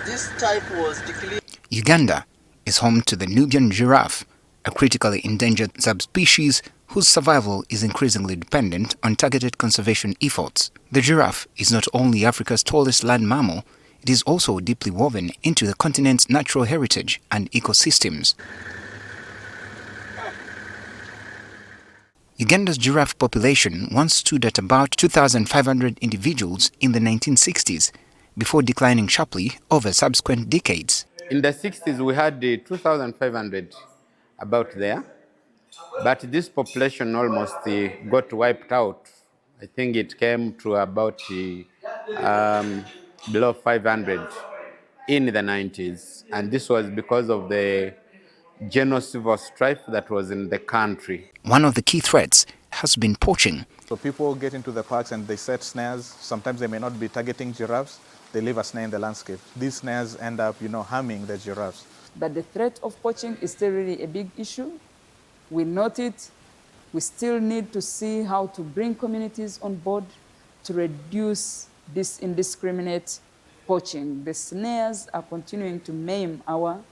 This type was declared. Uganda is home to the Nubian giraffe, a critically endangered subspecies whose survival is increasingly dependent on targeted conservation efforts. The giraffe is not only Africa's tallest land mammal, it is also deeply woven into the continent's natural heritage and ecosystems. Uganda's giraffe population once stood at about 2,500 individuals in the 1960s, before declining sharply over subsequent decades. In the 60s, we had 2,500 about there, but this population almost got wiped out. I think it came to about below 500 in the 90s, and this was because of the general civil strife that was in the country. One of the key threats has been poaching. So people get into the parks and they set snares. Sometimes they may not be targeting giraffes. They leave a snare in the landscape. These snares end up, harming the giraffes. But the threat of poaching is still really a big issue. We note it. We still need to see how to bring communities on board to reduce this indiscriminate poaching. The snares are continuing to maim our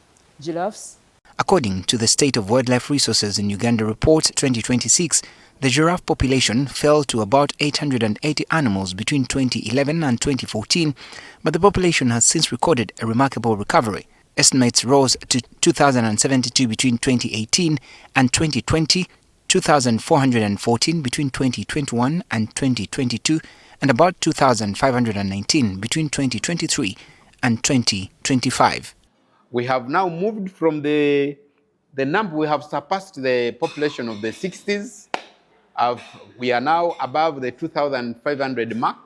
giraffes. According to the State of Wildlife Resources in Uganda Report 2026, the giraffe population fell to about 880 animals between 2011 and 2014, but the population has since recorded a remarkable recovery. Estimates rose to 2,072 between 2018 and 2020, 2,414 between 2021 and 2022, and about 2,519 between 2023 and 2025. We have now moved from the number, we have surpassed the population of the 60s. We are now above the 2,500 mark,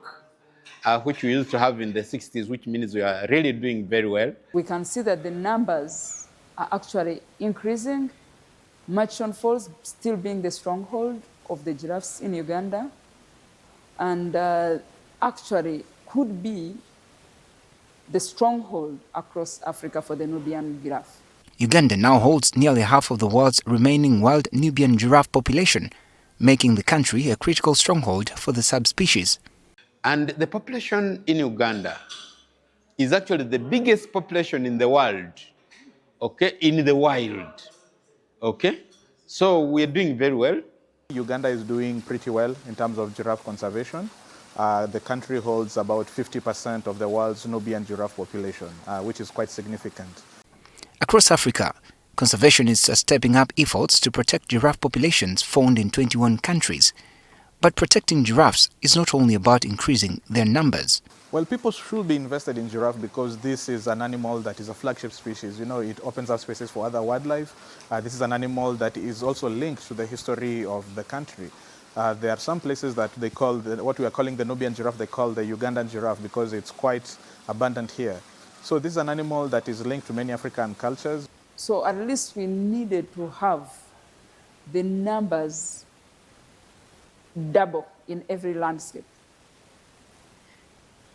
which we used to have in the 60s, which means we are really doing very well. We can see that the numbers are actually increasing. Murchison Falls still being the stronghold of the giraffes in Uganda, and actually could be the stronghold across Africa for the Nubian giraffe. Uganda now holds nearly half of the world's remaining wild Nubian giraffe population, making the country a critical stronghold for the subspecies. And the population in Uganda is actually the biggest population in the world, okay, in the wild, okay? So we're doing very well. Uganda is doing pretty well in terms of giraffe conservation. The country holds about 50% of the world's Nubian giraffe population, which is quite significant. Across Africa, conservationists are stepping up efforts to protect giraffe populations found in 21 countries. But protecting giraffes is not only about increasing their numbers. Well, people should be invested in giraffe because this is an animal that is a flagship species. It opens up spaces for other wildlife. This is an animal that is also linked to the history of the country. There are some places that they call, what we are calling the Nubian giraffe, they call the Ugandan giraffe because it's quite abundant here. So this is an animal that is linked to many African cultures. So at least we needed to have the numbers double in every landscape.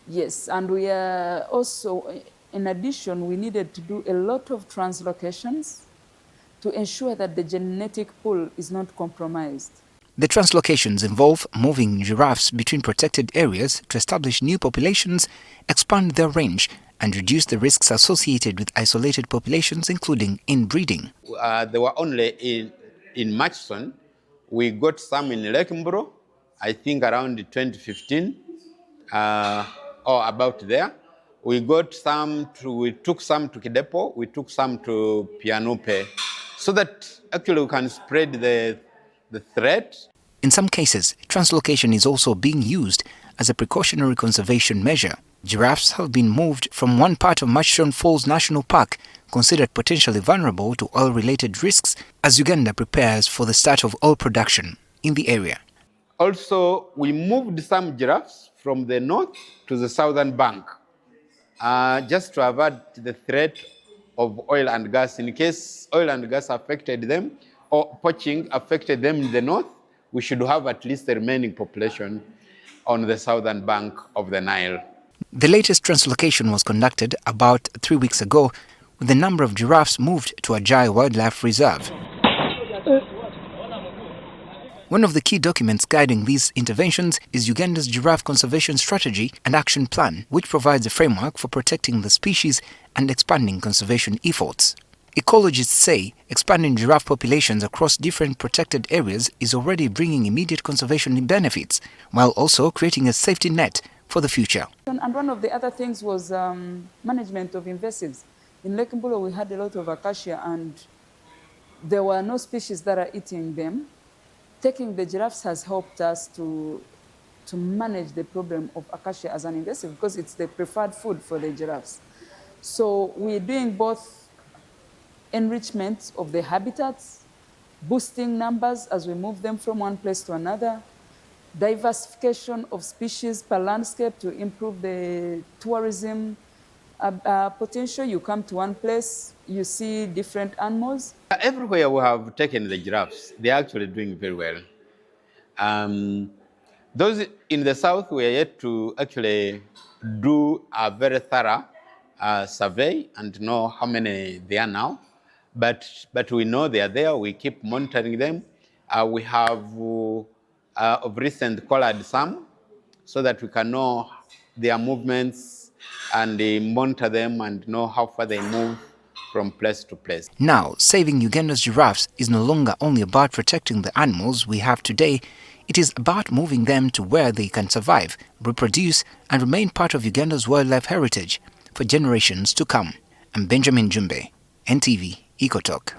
Yes, and we are also, in addition, we needed to do a lot of translocations to ensure that the genetic pool is not compromised. The translocations involve moving giraffes between protected areas to establish new populations, expand their range, and reduce the risks associated with isolated populations, including inbreeding. They were only in Murchison. We got some in Lake Mburo, I think around 2015, or about there. We took some to Kidepo, we took some to Pianupe, so that actually we can spread the threat. In some cases, translocation is also being used as a precautionary conservation measure. Giraffes have been moved from one part of Murchison Falls National Park, considered potentially vulnerable to oil-related risks, as Uganda prepares for the start of oil production in the area. Also, we moved some giraffes from the north to the southern bank, just to avoid the threat of oil and gas. In case oil and gas affected them, or poaching affected them in the north, we should have at least the remaining population on the southern bank of the Nile. The latest translocation was conducted about 3 weeks ago, with the number of giraffes moved to Ajai Wildlife Reserve. One of the key documents guiding these interventions is Uganda's Giraffe Conservation Strategy and Action Plan, which provides a framework for protecting the species and expanding conservation efforts. Ecologists say expanding giraffe populations across different protected areas is already bringing immediate conservation benefits, while also creating a safety net for the future. And one of the other things was management of invasives. In Lake Mbulo, we had a lot of acacia, and there were no species that are eating them. Taking the giraffes has helped us to manage the problem of acacia as an invasive, because it's the preferred food for the giraffes. So we're doing both enrichment of the habitats, boosting numbers as we move them from one place to another, diversification of species per landscape to improve the tourism potential. You come to one place, you see different animals. Everywhere we have taken the giraffes, they're actually doing very well. Those in the south, we are yet to actually do a very thorough survey and know how many there are now. But we know they are there. We keep monitoring them. We have of recent collared some so that we can know their movements and monitor them and know how far they move from place to place. Now, saving Uganda's giraffes is no longer only about protecting the animals we have today. It is about moving them to where they can survive, reproduce, and remain part of Uganda's wildlife heritage for generations to come. I'm Benjamin Jumbe, NTV, ECOTALK.